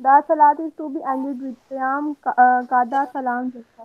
The salat is to be ended with Qiyam Qada Salam Jilsa.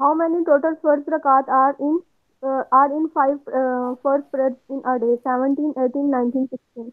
How many total first rakat are in five first prayers in a day? 17, 18, 19, 16.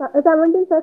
17 sir.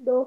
2,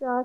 4,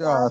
4. 4।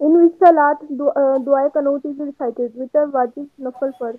in which salat Dua Qanut is recited? Which are wajib nafal first?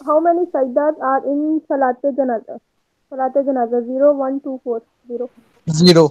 How many sajdas are in salat janaza? Salat janaza 0, 1, 2, 4, 0. 0।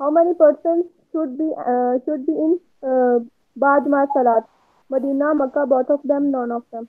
How many persons should be in Ba'd ma salat? Medina, Makkah, both of them, none of them.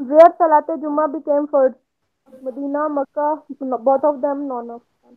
Where salat Jummah became first? Medina, Makkah, both of them, none of them.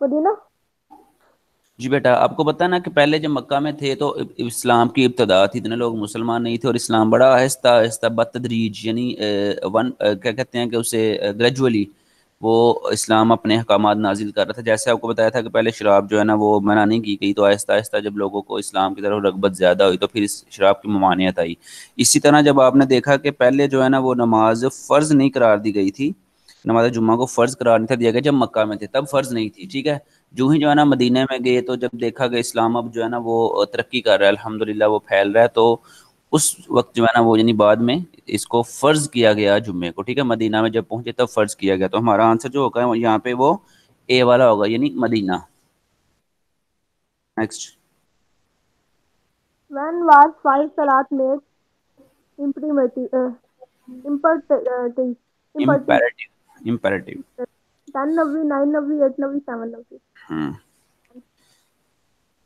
Medina? جی بیٹا آپ کو پتا ہے نا کہ پہلے جب مکہ میں تھے تو اسلام کی ابتدا تھی، اتنے لوگ مسلمان نہیں تھے، اور اسلام بڑا آہستہ آہستہ بتدریج یعنی کیا کہتے ہیں کہ اسے گریجولی وہ اسلام اپنے احکامات نازل کر رہا تھا. جیسے آپ کو بتایا تھا کہ پہلے شراب جو ہے نا وہ منع نہیں کی گئی، تو آہستہ آہستہ جب لوگوں کو اسلام کی طرف رغبت زیادہ ہوئی تو پھر اس شراب کی ممانعت آئی. اسی طرح جب آپ نے دیکھا کہ پہلے جو ہے نا وہ نماز فرض نہیں قرار دی گئی تھی، نماز جمعہ کو فرض قرار نہیں تھا دیا گیا جب مکہ میں تھے، تب فرض نہیں تھی. ٹھیک ہے، جو ہی جو ہے نا مدینہ میں گئے تو جب دیکھا کہ اسلام اب جو ہے نا وہ ترقی کر رہا ہے، الحمدللہ وہ پھیل رہا ہے، تو اس وقت جو ہے نا وہ یعنی بعد میں اس کو فرض کیا گیا جمعے کو. ٹھیک ہے، مدینہ میں جب پہنچے تب فرض کیا گیا. تو ہمارا آنسر جو ہوگا یہاں پہ وہ اے والا ہوگا یعنی Medina. Next. When was five salat made imperative? Imperative. Imperative. Imperative. Imperative. 10 Navi, 9 Navi, 8 Navi, 7 Navi. ہاں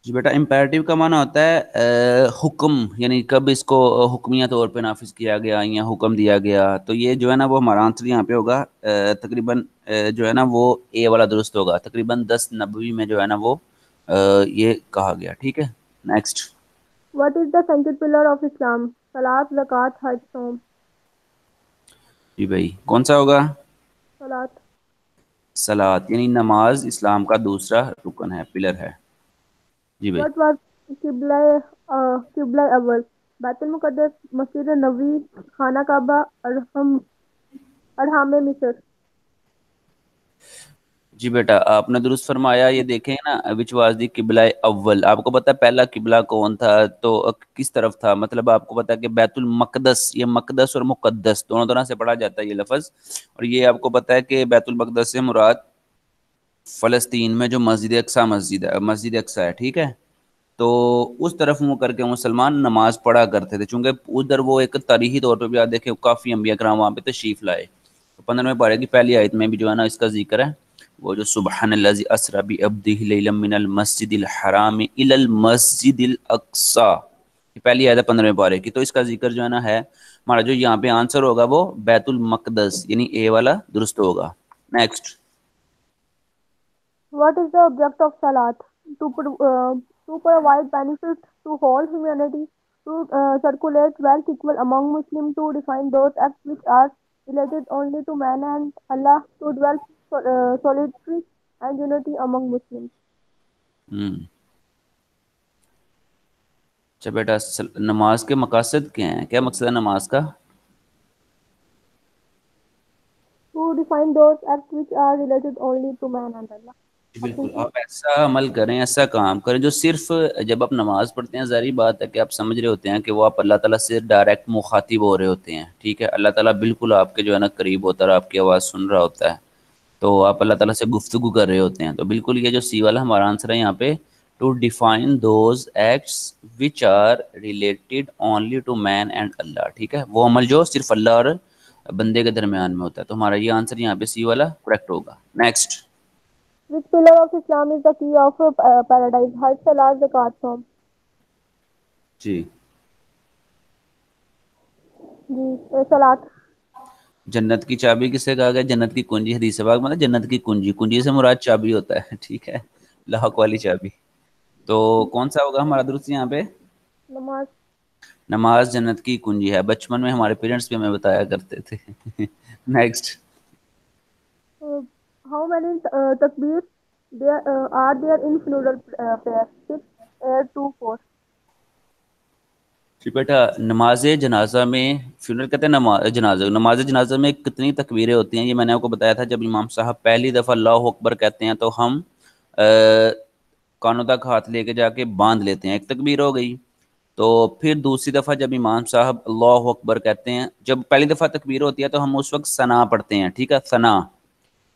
جی بیٹا، امپیریٹیو کا معنی ہوتا ہے حکم، یعنی کب اس کو حکمیہ طور پہ نافذ کیا گیا یا حکم دیا گیا. تو یہ جو ہے نا وہ ہمارا آنسر یہاں پہ ہوگا تقریباً جو ہے نا وہ اے والا درست ہوگا. تقریباً 10 نبوی میں جو ہے نا وہ یہ کہا گیا. ٹھیک ہے، next. What is the central pillar of Islam? Salat, zakat, hajj, saum. جی بھائی کون سا ہوگا؟ Salat. صلاۃ یعنی نماز اسلام کا دوسرا رکن ہے، پلر ہے. جی بھائی. What was Qibla Awal? Baitul Muqaddas, Masjid Nabi, Khana Kaaba, Arham Misr. جی بیٹا آپ نے درست فرمایا. یہ دیکھیں نا وچ واز دی قبلہ اول، آپ کو پتا ہے پہلا قبلہ کون تھا تو کس طرف تھا؟ مطلب آپ کو پتا ہے کہ بیت المقدس، یہ مقدس اور مقدس دونوں طرح سے پڑھا جاتا ہے یہ لفظ. اور یہ آپ کو پتا ہے کہ بیت المقدس سے مراد فلسطین میں جو مسجد اقصی مسجد اقصی ہے. ٹھیک ہے، تو اس طرف منہ کر کے مسلمان نماز پڑھا کرتے تھے، چونکہ ادھر وہ ایک تاریخی طور پہ بھی آپ دیکھیں کافی انبیاء کرام وہاں پہ تشریف لائے. 15ویں پارے کی پہلی آیت میں بھی جو ہے نا اس کا ذکر ہے، وہ جو سبحان الذی اسری بعبدہ لیلا من المسجد الحرام الی المسجد الاقصی، یہ پہلی آیت ہے 15ویں پارے کی. تو اس کا ذکر جو ہے نا ہے ہمارا جو یہاں پہ آنسر ہوگا وہ بیت المقدس یعنی اے والا درست ہوگا. Next. What is the object of Salat? To provide benefit to whole humanity, to circulate wealth equal among Muslims, to define those acts which are related only to man and Allah, to develop solidarity and unity among Muslims. اچھا بیٹا، نماز کے مقاصد کیا ہیں؟ کیا مقصد ہے نماز کا؟ To define those acts which are related only to man and Allah. بالکل، آپ ایسا عمل کریں، ایسا کام کریں جو صرف جب آپ نماز پڑھتے ہیں ظاہری بات ہے کہ آپ سمجھ رہے ہوتے ہیں کہ وہ آپ اللہ تعالیٰ سے ڈائریکٹ مخاطب ہو رہے ہوتے ہیں. ٹھیک ہے، اللہ تعالیٰ بالکل آپ کے جو ہے نا قریب ہوتا ہے، آپ کی آواز سن رہا ہوتا ہے، تو آپ اللہ تعالیٰ سے گفتگو کر رہے ہوتے ہیں. تو بالکل یہ جو سی والا ہمارا آنسر ہے یہاں پہ، to define those acts which are related only to man and Allah. ٹھیک ہے، وہ عمل جو صرف اللہ اور بندے کے درمیان میں ہوتا ہے. تو ہمارا یہ آنسر یہاں پہ سی والا کریکٹ ہوگا. Next. Which pillar of Islam is the key of paradise? Hajj, Salat, Zakat, Saum. G Salat. جنت کی چابی کسے کہا گیا؟ جنت کی کنجی، حدیث پاک میں جنت کی کنجی، کنجی سے مراد چابی ہوتا ہے. ٹھیک ہے، لاحق والی چابی. تو کون سا ہوگا ہمارا درست یہاں پہ؟ Namaz. نماز جنت کی کنجی ہے، بچپن میں ہمارے پیرنٹس بھی ہمیں بتایا کرتے تھے. Next. How many takbir are there in funeral prayer? 6, 8, 2, 4. جی بیٹا، نماز جنازہ میں فیونرل کہتے ہیں نماز جنازہ میں کتنی تکبیریں ہوتی ہیں؟ یہ میں نے آپ کو بتایا تھا. جب امام صاحب پہلی دفعہ اللہ اکبر کہتے ہیں تو ہم کانوں تک ہاتھ لے کے جا کے باندھ لیتے ہیں، ایک تکبیر ہو گئی. تو پھر دوسری دفعہ جب امام صاحب اللہ اکبر کہتے ہیں، جب پہلی دفعہ تکبیر ہوتی ہے تو ہم اس وقت ثنا پڑھتے ہیں. ٹھیک ہے، ثنا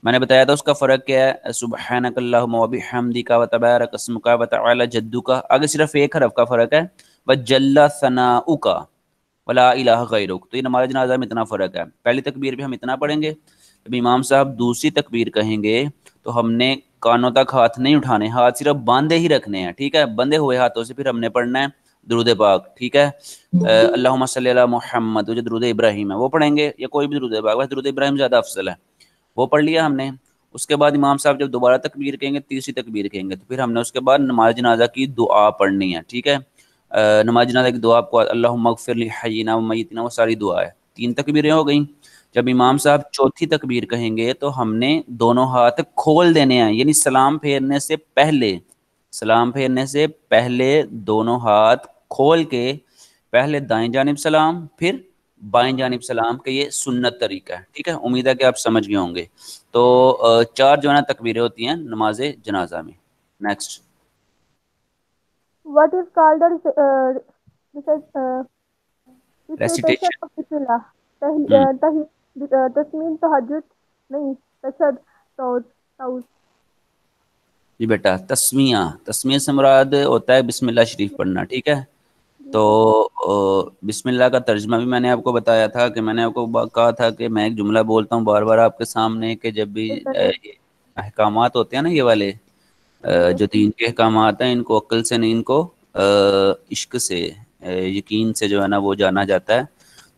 میں نے بتایا تھا اس کا فرق کیا ہے، سبحانک اللہم و بحمدک و تبارک اسمک و تعالی جدک، آگے صرف ایک حرف کا فرق ہے، وجل ثناؤک ولا الہ غیرک. تو یہ نماز جنازہ میں اتنا فرق ہے. پہلی تکبیر پہ ہم اتنا پڑھیں گے، جب امام صاحب دوسری تکبیر کہیں گے تو ہم نے کانوں تک ہاتھ نہیں اٹھانے، ہاتھ صرف باندھے ہی رکھنے ہیں. ٹھیک ہے، بندھے ہوئے ہاتھوں سے پھر ہم نے پڑھنا ہے درود پاک. ٹھیک ہے، اللہم صلی علی محمد، جو درود ابراہیم ہے وہ پڑھیں گے، یا کوئی بھی درود پاک، ویسے درود ابراہیم زیادہ افضل ہے، وہ پڑھ لیا ہم نے. اس کے بعد امام صاحب جب دوبارہ تکبیر کہیں گے، تیسری تکبیر کہیں گے، تو پھر ہم نے اس کے بعد نماز جنازہ کی دعا پڑھنی ہے، ٹھیک ہے. نماز جنازہ کی دعا کو اللہم اغفر لحینا و میتنا، وہ ساری دعا ہے. 3 تکبیریں ہو گئیں. جب امام صاحب چوتھی تکبیر کہیں گے تو ہم نے دونوں ہاتھ کھول دینے ہیں، یعنی سلام پھیرنے سے پہلے، سلام پھیرنے سے پہلے دونوں ہاتھ کھول کے پہلے دائیں جانب سلام پھر بائیں جانب سلام، کہ یہ سنت طریقہ ہے، ٹھیک ہے. امید ہے کہ آپ سمجھ گئے ہوں گے. تو 4 جو ہے نا تکبیریں ہوتی ہیں نماز جنازہ میں. Next. What is called the recitation recitation. of Bismillah? تسمین تہجد نہیں تشہد تعوذ. جی بیٹا، تسمیہ، تسمیہ سے مراد ہوتا ہے بسم اللہ شریف پڑھنا، ٹھیک ہے. جی تو سر. بسم اللہ کا ترجمہ بھی میں نے آپ کو بتایا تھا، کہ میں نے آپ کو کہا تھا کہ میں ایک جملہ بولتا ہوں بار بار آپ کے سامنے، کہ جب بھی یہ احکامات ہوتے ہیں نا، یہ والے جو دین کے احکامات ہیں، ان کو عقل سے نہیں، ان کو عشق سے، یقین سے جو ہے نا وہ جانا جاتا ہے.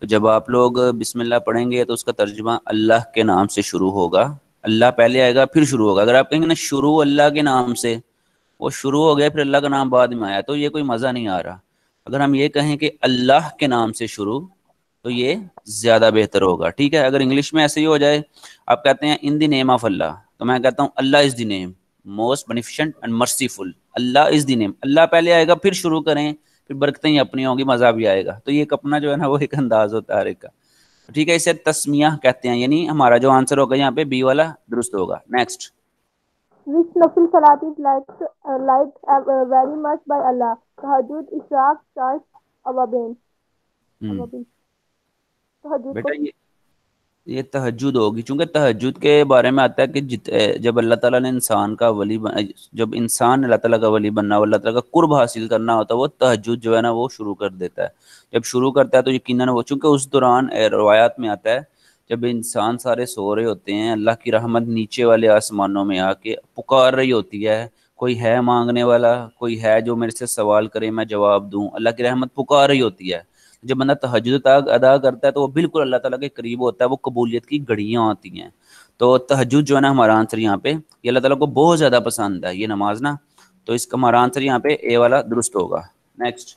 تو جب آپ لوگ بسم اللہ پڑھیں گے تو اس کا ترجمہ اللہ کے نام سے شروع ہوگا. اللہ پہلے آئے گا پھر شروع ہوگا. اگر آپ کہیں گے نا شروع اللہ کے نام سے، وہ شروع ہو گیا پھر اللہ کا نام بعد میں آیا، تو یہ کوئی مزہ نہیں آ رہا. اگر ہم یہ کہیں کہ اللہ کے نام سے شروع، تو یہ زیادہ بہتر ہوگا، ٹھیک ہے. اگر انگلش میں ایسے ہی ہو جائے، آپ کہتے ہیں ان دی نیم آف اللہ، تو میں کہتا ہوں اللہ از دی نیم موسٹ بینیفیشنٹ اینڈ مرسیفل. اللہ از دی نیم، اللہ پہلے آئے گا پھر شروع کریں، پھر برکتیں ہی اپنی ہوں گی، مزہ بھی آئے گا. تو یہ ایک اپنا جو ہے نا وہ ایک انداز ہوتا ہے ہر ایک کا، ٹھیک ہے. اسے تسمیہ کہتے ہیں، یعنی ہمارا جو آنسر ہوگا یہاں پہ بی والا درست ہوگا. Next. Which nafil salat is liked very much by Allah? Tahajjud, Ishraq, Charge, Awabin. Awabin. تہجد کو. بیٹا یہ تہجد ہوگی، چونکہ تہجد کے بارے میں آتا ہے کہ جب اللہ تعالیٰ نے انسان کا ولی جب انسان اللہ تعالیٰ کا ولی بننا ہو، اللہ تعالیٰ کا قرب حاصل کرنا ہوتا ہے، وہ تہجد جو ہے نا وہ شروع کر دیتا ہے. جب شروع کرتا ہے تو یقیناً وہ، چونکہ اس دوران روایات میں آتا ہے جب انسان سارے سو رہے ہوتے ہیں، اللہ کی رحمت نیچے والے آسمانوں میں آ کے پکار رہی ہوتی ہے، کوئی ہے مانگنے والا، کوئی ہے جو میرے سے سوال کرے میں جواب دوں، اللہ کی رحمت پکار رہی ہوتی ہے. جب بندہ تہجد ادا کرتا ہے تو وہ بالکل اللہ تعالیٰ کے قریب ہوتا ہے، وہ قبولیت کی گھڑیاں آتی ہیں. تو تہجد جو ہے نا ہمارا آنسر یہاں پہ، یہ اللہ تعالیٰ کو بہت زیادہ پسند ہے یہ نماز نا، تو اس کا ہمارا آنسر یہاں پہ اے والا درست ہوگا. Next.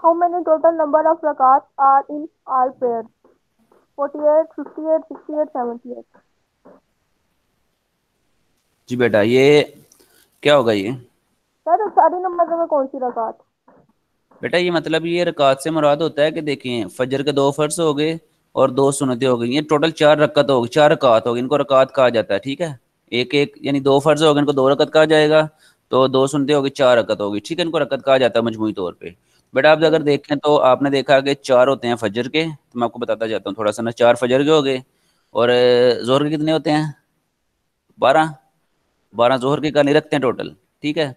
How many total number of rakats are in all prayers? 48, 58, 68, 78. جی بیٹا یہ کیا ہوگا یہ؟ سر ساری نمبر میں کون سی رکعت؟ بیٹا یہ مطلب یہ رکعت سے مراد ہوتا ہے کہ دیکھیں فجر کے 2 فرض ہو گئے اور 2 سنتیں ہو گئی، یہ ٹوٹل 4 رکعت ہوگی، 4 رکعت ہوگی، ان کو رکعت کہا جاتا ہے، ٹھیک ہے. ایک ایک یعنی 2 فرض ہو گئے، ان کو 2 رکعت کہا جائے گا، تو 2 سنتیں ہوگی، 4 رکعت ہوگی، ٹھیک ہے. ان کو رکعت کہا جاتا ہے مجموعی طور پہ. بیٹا آپ اگر دیکھیں تو آپ نے دیکھا کہ 4 ہوتے ہیں فجر کے، تو میں آپ کو بتاتا جاتا ہوں تھوڑا سا نا. 4 فجر کے ہو گئے، اور ظہر کے کتنے ہوتے ہیں؟ 12. 12 ظہر کے کا نہیں رکھتے ہیں ٹوٹل، ٹھیک ہے.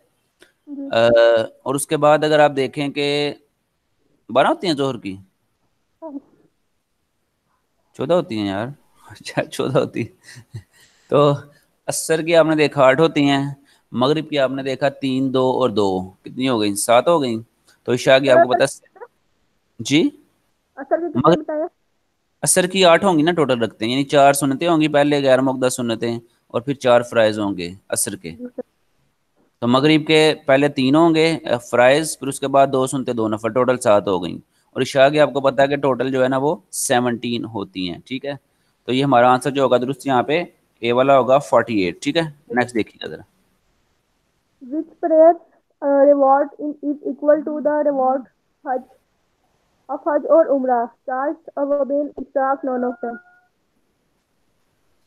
جی. اور اس کے بعد اگر آپ دیکھیں کہ 12 ہوتی ہیں ظہر کی، 14 ہوتی ہیں یار، اچھا 14 ہوتی ہیں. تو عصر کی آپ نے دیکھا 8 ہوتی ہیں، مغرب کی آپ نے دیکھا 3 2 اور 2 کتنی ہو گئی؟ 7 ہو گئی. تو عشاء کی سر آپ کو اصل پتا جی اصل کے کتنے مغرب بتائے؟ عصر کی 8 ہوں گی نا ٹوٹل رکھتے ہیں، یعنی 4 سنتیں ہوں گی پہلے غیر مقدس سنتیں، اور پھر 4 فرائض ہوں گے عصر کے. جی سر. تو مغرب کے پہلے 3 ہوں گے فرائض، پھر اس کے بعد 2 سنتے 2 نفل، ٹوٹل 7 ہو گئیں. اور عشاء کی آپ کو پتا ہے کہ ٹوٹل جو ہے نا وہ 17 ہوتی ہیں، ٹھیک ہے. تو یہ ہمارا آنسر جو ہوگا درست یہاں پہ اے والا ہوگا 48، ٹھیک ہے. نیکسٹ دیکھیے ذرا. Which prayer reward is equal to the reward Hajj of Hajj or Umrah? Charge, Awabin, Ishraq, none of them.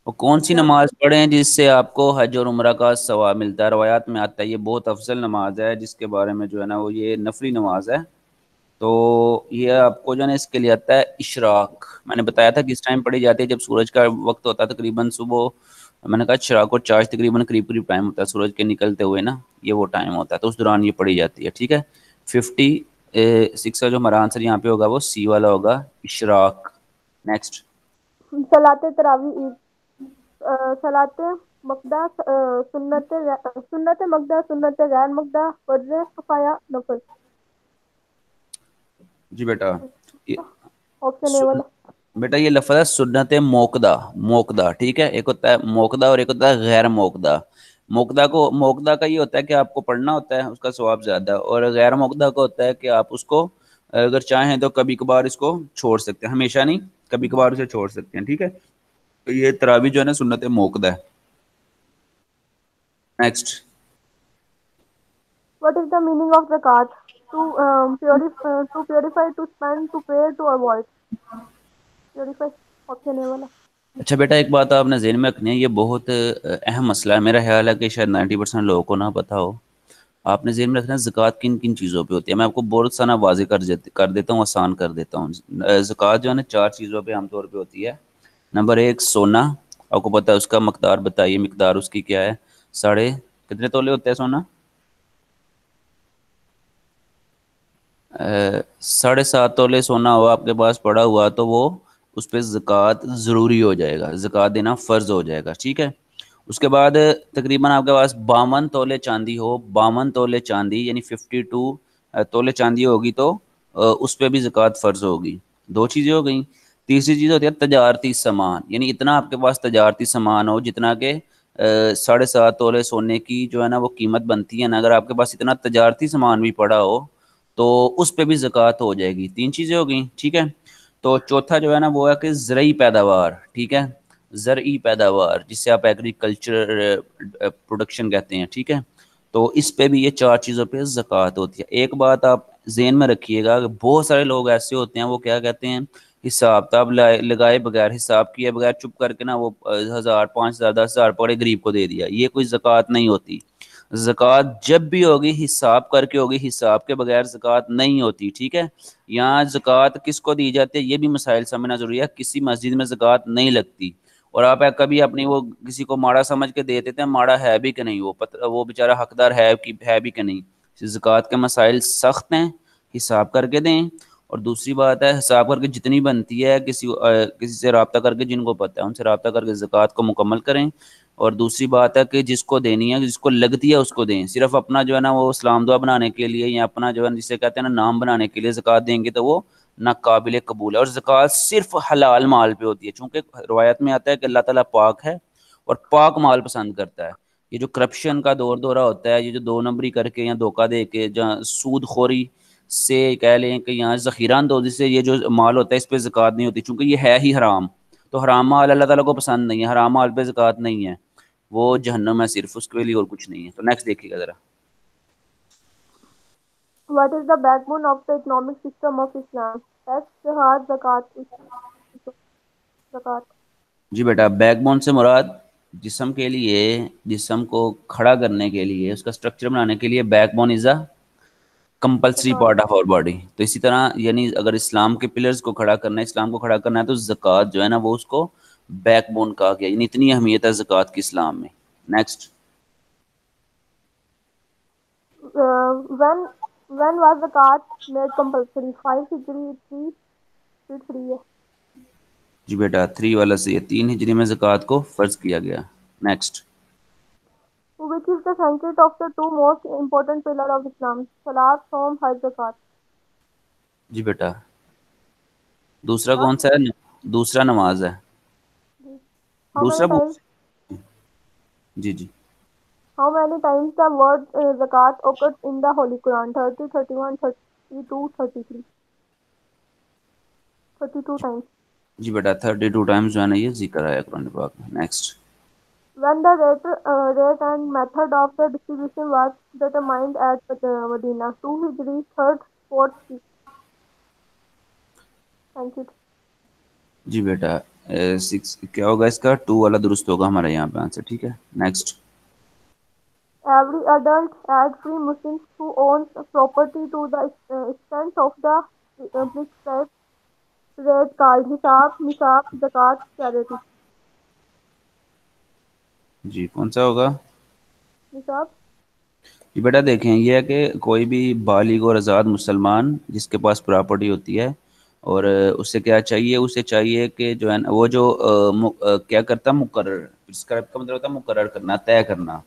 وہ کون سی Ishraq. نماز پڑھیں جس سے آپ کو حج اور عمرہ کا ثواب ملتا ہے؟ روایات میں آتا ہے یہ بہت افضل نماز ہے، جس کے بارے میں جو ہے نا وہ یہ نفلی نماز ہے. تو یہ آپ کو جو ہے نا اس کے لیے آتا ہے اشراق. میں نے بتایا تھا کہ اس ٹائم پڑھی جاتی ہے جب سورج کا وقت ہوتا ہے تقریباً صبح، میں نے کہا اشراق اور چارج تقریباً قریب قریب ٹائم ہوتا ہے سورج کے نکلتے ہوئے نا، یہ وہ ٹائم ہوتا ہے، تو اس دوران یہ پڑھی جاتی ہے، ٹھیک ہے. 56 کا جو ہمارا آنسر یہاں پہ ہوگا وہ سی والا ہوگا اشراق. نیکسٹ. صلاۃ تراویح عید. صلاۃ مقدہ، سنت مقدہ، سنت غیر مقدہ، فرض کفایہ، نفل. جی بیٹا یہ آپشن اے والا. بیٹا یہ لفظ ہے سنت موقدہ. موقدہ ٹھیک ہے, ایک ہوتا ہے موقدہ اور ایک ہوتا ہے غیر موقدہ. موقدہ کا یہ ہوتا ہے کہ آپ کو پڑھنا ہوتا ہے, اس کا ثواب زیادہ, اور غیر موقدہ کا ہوتا ہے کہ آپ اس کو اگر چاہیں تو کبھی کبھار اس کو چھوڑ سکتے ہیں, ہمیشہ نہیں, کبھی کبھار اسے چھوڑ سکتے ہیں. ٹھیک ہے, تو یہ تراویح جو ہے نا سنت موقدہ ہے. Next. What is the meaning of zakat? To purify, to spend, to pay, to avoid. Purify. Option A والا. اچھا بیٹا ایک بات آپ نے ذہن میں رکھنی ہے, یہ بہت اہم مسئلہ ہے, میرا خیال ہے کہ شاید 90% لوگوں کو نہ پتہ ہو. آپ نے ذہن میں رکھنا ہے زکوٰۃ کن کن چیزوں پہ ہوتی ہے. میں آپ کو بہت سا واضح کر دیتا ہوں, آسان کر دیتا ہوں. زکوٰۃ جو ہے نا 4 چیزوں پہ عام طور پہ ہوتی ہے. نمبر 1 سونا. آپ کو پتہ ہے اس کا مقدار بتائیے, مقدار اس کی کیا ہے؟ کتنے تولے ہوتے ہیں سونا؟ 7.5 تولے سونا ہوا آپ کے پاس پڑا ہوا تو وہ اس پہ زکوٰۃ ضروری ہو جائے گا, زکوٰۃ دینا فرض ہو جائے گا. ٹھیک ہے, اس کے بعد تقریباً آپ کے پاس 52 تولے چاندی ہو, 52 تولے چاندی یعنی 52 تولے چاندی ہوگی تو اس پہ بھی زکوٰۃ فرض ہوگی. 2 چیزیں ہو گئیں. تیسری چیز ہوتی ہے تجارتی سامان, یعنی اتنا آپ کے پاس تجارتی سامان ہو جتنا کہ 7.5 تولے سونے کی جو ہے نا وہ قیمت بنتی ہے نا, اگر آپ کے پاس اتنا تجارتی سامان بھی پڑا ہو تو اس پہ بھی زکوٰۃ ہو جائے گی. 3 چیزیں ہو گئیں. ٹھیک ہے, تو چوتھا جو ہے نا وہ ہے کہ زرعی پیداوار. ٹھیک ہے, زرعی پیداوار جسے آپ ایگریکلچر پروڈکشن کہتے ہیں. ٹھیک ہے, تو اس پہ بھی یہ 4 چیزوں پہ زکوٰۃ ہوتی ہے. ایک بات آپ ذہن میں رکھیے گا کہ بہت سارے لوگ ایسے ہوتے ہیں وہ کیا کہتے ہیں, حساب تاب لگائے بغیر, حساب کیے بغیر چپ کر کے نا وہ 1000 5000 10,000 پڑے غریب کو دے دیا. یہ کوئی زکوٰۃ نہیں ہوتی. زکوٰۃ جب بھی ہوگی حساب کر کے ہوگی, حساب کے بغیر زکوٰۃ نہیں ہوتی. ٹھیک ہے, یہاں زکوٰۃ کس کو دی جاتی ہے یہ بھی مسائل سمجھنا ضروری ہے. کسی مسجد میں زکوٰۃ نہیں لگتی, اور آپ کبھی اپنی وہ کسی کو ماڑا سمجھ کے دے دیتے ہیں, ماڑا ہے بھی کہ نہیں, وہ بیچارہ حقدار ہے بھی کہ نہیں. زکوٰۃ کے مسائل سخت ہیں, حساب کر کے دیں. اور دوسری بات ہے حساب کر کے جتنی بنتی ہے کسی سے رابطہ کر کے, جن کو پتہ ہے ان سے رابطہ کر کے زکوٰۃ کو مکمل کریں. اور دوسری بات ہے کہ جس کو دینی ہے, جس کو لگتی ہے اس کو دیں. صرف اپنا جو ہے نا وہ اسلام دعا بنانے کے لیے یا اپنا جو ہے جسے کہتے ہیں نا نام بنانے کے لیے زکوٰۃ دیں گے تو وہ ناقابل قبول ہے. اور زکوٰۃ صرف حلال مال پہ ہوتی ہے, چونکہ روایت میں آتا ہے کہ اللہ تعالیٰ پاک ہے اور پاک مال پسند کرتا ہے. یہ جو کرپشن کا دورہ ہوتا ہے, یہ جو 2 نمبری کر کے یا دھوکہ دے کے, جہاں سود خوری سے کہہ لیں کہ یہاں ذخیرہ اندوزی سے یہ جو مال ہوتا ہے اس پہ زکوٰۃ نہیں ہوتی, چونکہ یہ ہے ہی حرام. تو حرام مال اللہ تعالیٰ کو پسند نہیں ہے, حرام مال پہ زکوٰۃ نہیں ہے, وہ جہنم ہے صرف, اس کے لیے اور کچھ نہیں ہے. تو نیکسٹ دیکھیے گا ذرا. What is the backbone of the economic system of Islam? Tax, jihad, zakat. G beta, back bone سے مراد جسم کے لیے, جسم کو کھڑا کرنے کے لیے, اس کا سٹرکچر بنانے کے لیے backbone is a compulsory Zakat. Part of our body. تو اسی طرح یعنی اگر اسلام کے پلرز کو کھڑا کرنا ہے, اسلام کو کھڑا کرنا ہے, تو زکوٰۃ جو ہے نا وہ اس کو بیک بون کہا گیا. یعنی اتنی اہمیت ہے زکوٰۃ کی اسلام میں. Next. When was zakat made compulsory? 5 Hijri, 3 ہے. جی بیٹا 3 والا سے یہ 3 ہجری میں زکوٰۃ کو فرض کیا گیا. Next. Which is the central of the 2 most important pillars of Islam? Salat, Saum, Hajj, zakat. جی بیٹا دوسرا Huh? کون سا ہے؟ دوسرا نماز ہے. How دوسرا many times? جی جی How many times the word zakat occurs in the Holy Quran? 30, 31, 32, 33. 32 times. G beta 32 Times جو ہے نا یہ ذکر آیا قرآن پاک میں. Next. When the rate and method of the distribution was determined at Medina, 2 Hijri, 3rd, 4th. Thank you. جی بیٹا 6 کیا ہوگا اس کا؟ 2 والا درست ہوگا ہمارے یہاں پہ آنسر. ٹھیک ہے. Next. Every adult ad-free Muslim who owns property to the extent of the prescribed rate called hisab, nisab, zakat, charity. جی کون سا ہوگا؟ Nisab. جی بیٹا دیکھیں یہ ہے کہ کوئی بھی بالغ اور آزاد مسلمان جس کے پاس پراپرٹی ہوتی ہے اور اسے کیا چاہیے؟ اسے چاہیے کہ جو ہے نا وہ جو کیا کرتا ہے مقرر, پرسکرائب کا مطلب ہوتا ہے مقرر کرنا, طے کرنا.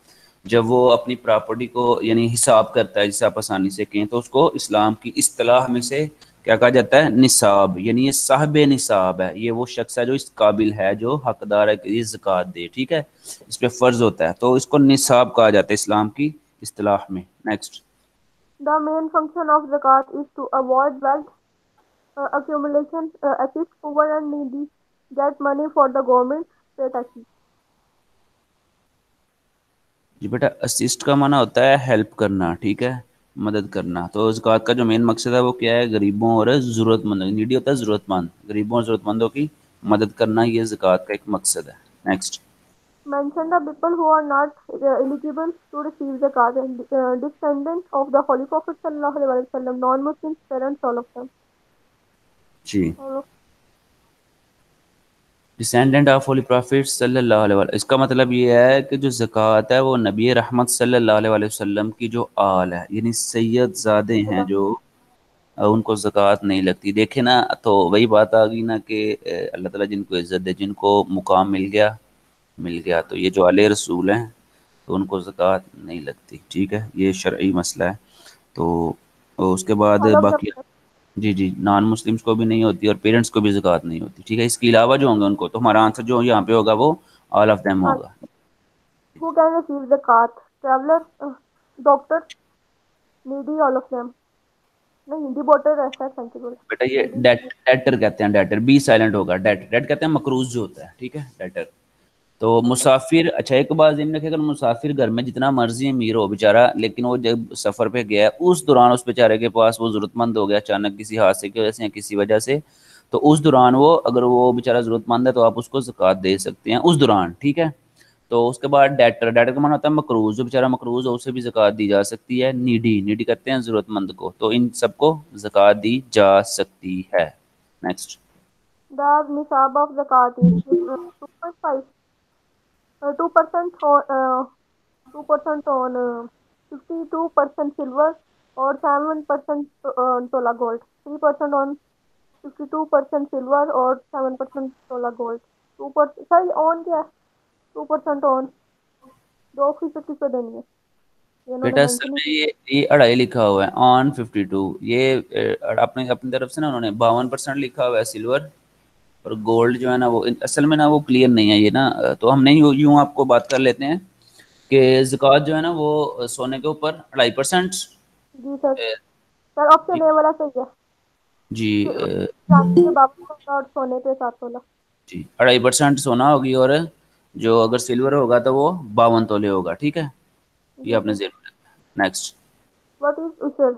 جب وہ اپنی پراپرٹی کو یعنی حساب کرتا ہے جسے آپ آسانی سے کہیں تو اس کو اسلام کی اصطلاح میں سے کیا کہا جاتا ہے؟ نصاب، یعنی یہ صاحب نصاب ہے، یہ وہ شخص ہے جو اس قابل ہے، جو حقدار ہے کہ زکوٰۃ دے، ٹھیک ہے، اس پہ فرض ہوتا ہے، تو اس کو نصاب کہا جاتا ہے اسلام کی اصطلاح میں. Next. The main function of zakat is to avoid wealth accumulation, assist poor and needy, get money for the government, pay taxes. جی بیٹا، اسسٹ کا معنی ہوتا ہے ہیلپ کرنا، ٹھیک ہے، مدد کرنا. تو زکوٰۃ کا جو مین مقصد ہے وہ کیا ہے؟ غریبوں اور ضرورت مند، نیڈی ہوتا ہے ضرورت مند، غریبوں اور ضرورت مندوں کی مدد کرنا، یہ زکوٰۃ کا ایک مقصد ہے. Next. Mention the people who are not eligible to receive zakat, descendants of the Holy Prophet sallallahu alaihi wasallam, non-Muslims, parents, all of them. جی، All of descendant of holy prophet صلی اللہ علیہ وسلم، اس کا مطلب یہ ہے کہ جو زکوٰۃ ہے وہ نبی رحمت صلی اللہ علیہ وسلم کی جو آل ہے، یعنی سید زادے ہیں جو، ان کو زکوٰۃ نہیں لگتی. دیکھیں نا، تو وہی بات آ گئی نا کہ اللہ تعالیٰ جن کو عزت دے، جن کو مقام مل گیا، تو یہ جو آل رسول ہیں تو ان کو زکوٰۃ نہیں لگتی، ٹھیک ہے، یہ شرعی مسئلہ ہے. تو اس کے بعد all of them. باقی، جی جی، نان مسلمس کو بھی نہیں ہوتی اور پیرنٹس کو بھی زکوٰۃ نہیں ہوتی، ٹھیک ہے، اس کے علاوہ جو ہوں گے ان کو، تو ہمارا آنسر جو یہاں پہ ہوگا وہ آل آف دیم ہوگا. Who can receive zakat? Travelers, doctors, needy, all of them. نہیں devoted ایسا sensible. بیٹا یہ Needy. ڈیٹر کہتے ہیں، ڈیٹر بی سائلنٹ ہوگا، ڈیٹ کہتے ہیں مقروض جو ہوتا ہے، ٹھیک ہے، ڈیٹر. تو مسافر، اچھا ایک بات ذہن میں رکھے، اگر مسافر گھر میں جتنا مرضی امیر ہو بیچارہ، لیکن وہ جب سفر پہ گیا ہے اس دوران اس بیچارے کے پاس وہ ضرورت مند ہو گیا اچانک کسی حادثے کی وجہ سے یا کسی وجہ سے، تو اس دوران وہ، اگر وہ بیچارہ ضرورت مند ہے تو آپ اس کو زکوٰۃ دے سکتے ہیں اس دوران، ٹھیک ہے. تو اس کے بعد ڈیٹر کا معنی ہوتا ہے مقروض، جو بیچارہ مقروض ہو اسے بھی زکوٰۃ دی جا سکتی ہے. نیڈی کرتے ہیں ضرورت مند کو، تو ان سب کو زکوٰۃ دی جا سکتی ہے. Next. The nisab of zakat is 2.5, 2% on 2% on 52% silver or 7% tola gold. 3% on 52% silver or 7% tola gold. 2% sorry on کیا ہے؟ 2% on 2% کس کو دینی ہے؟ یہ انہوں نے بیٹا اصل مینشن میں یہ اڑائی لکھا ہوا ہے آن 52، یہ اپنی طرف سے نا انہوں نے 52% لکھا ہوا ہے سلور، اور گولڈ جو ہے نا وہ اصل میں نا وہ کلیئر نہیں ہے یہ نا، تو ہم نہیں یوں آپ کو بات کر لیتے ہیں کہ زکوٰۃ جو ہے نا وہ سونے کے اوپر 2.5%. جی سر. سر آپشن اے والا صحیح ہے. جی چاندی کے 52 اور سونے پہ 7 تولہ. جی 2.5% سونا ہوگی، اور جو اگر سلور ہوگا تو وہ 52 تولے ہوگا، ٹھیک ہے، یہ جی آپ نے سر. ذہن میں رکھنا ہے. Next. What is usher?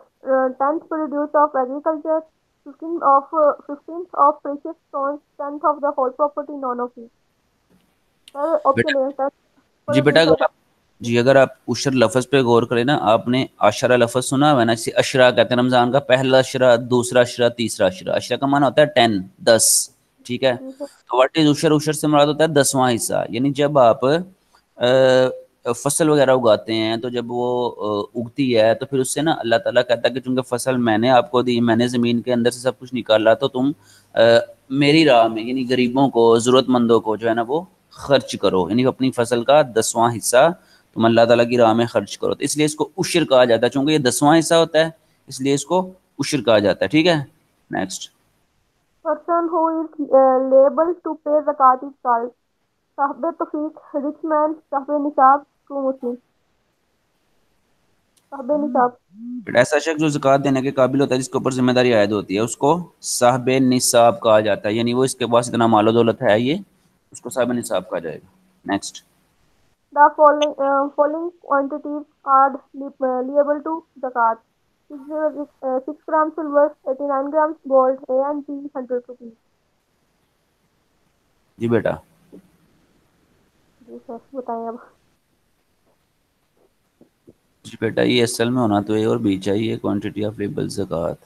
10th produce of agriculture, 15th of precious stones, 10th of the whole property, none of it. Sir, بیٹا option A, 10th جی بیٹا، produce of اگر آپ عشر لفظ پہ غور کریں نا، آپ نے عشرہ لفظ سنا ہوا ہے نا، اسے عشرہ کہتے ہیں، رمضان کا پہلا عشرہ، دوسرا عشرہ، تیسرا عشرہ. عشرہ کا معنی ہوتا ہے 10، 10، ٹھیک ہے. جی سر. تو واٹ از عشر؟ عشر سے مراد ہوتا ہے 10واں حصہ، یعنی جب آپ فصل وغیرہ اگاتے ہیں تو جب وہ اگتی ہے تو پھر اس سے نا اللہ تعالیٰ کہتا ہے کہ چونکہ فصل میں نے آپ کو دی، میں نے زمین کے اندر سے سب کچھ نکالا، تو تم میری راہ میں، یعنی غریبوں کو، ضرورت مندوں کو جو ہے نا وہ خرچ کرو، یعنی اپنی فصل کا 10واں حصہ تم اللہ تعالیٰ کی راہ میں خرچ کرو. تو اس لیے اس کو عشر کہا جاتا ہے، چونکہ یہ 10واں حصہ ہوتا ہے اس لیے اس کو عشر کہا جاتا ہے، ٹھیک ہے. Next. Person who is liable to pay zakat is called Sahbe Tawfiq, rich man, Sahbe Nisab, true Muslim. Sahbe Nisab. ایسا شخص جو زکوٰۃ دینے کے قابل ہوتا ہے، جس کے اوپر ذمہ داری عائد ہوتی ہے، اس کو صاحب نصاب کہا جاتا ہے، یعنی وہ اس کے پاس اتنا مال و دولت ہے، یہ اس کو صاحب نصاب کہا جائے گا. Next. The following quantities are liable to zakat: 6 grams silver, 89 grams gold, A and B, 100 rupees. جی بیٹا. جی سر بتائیں اب. جی بیٹا، یہ اصل میں ہونا تو اے اور بی چاہیے. کوانٹٹی آف لیبل زکوٰۃ،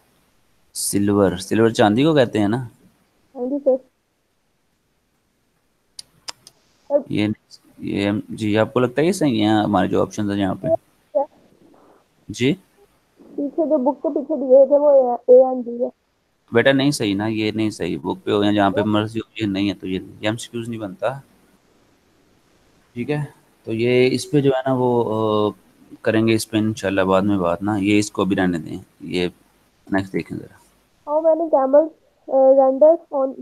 سلور چاندی کو کہتے ہیں نا، ہاں جی سر. یہ جی آپ کو لگتا ہے یہ صحیح ہے ہمارے جو آپشن ہیں یہاں پہ؟ جی پیچھے جو بک کے پیچھے دیے تھے وہ اے اینڈ بی ہے. بیٹا نہیں صحیح نا، یہ نہیں صحیح، بک پہ ہو یا جہاں پہ مرضی ہو، یہ نہیں ہے، تو یہ ایم سی کیوز نہیں بنتا، ٹھیک ہے. تو یہ اس پہ جو ہے نا وہ کریں گے اس پہ انشاءاللہ بعد میں بات نا، یہ اس کو بھی رہنے دیں. یہ نیکسٹ دیکھیں ذرا. How many camels renders on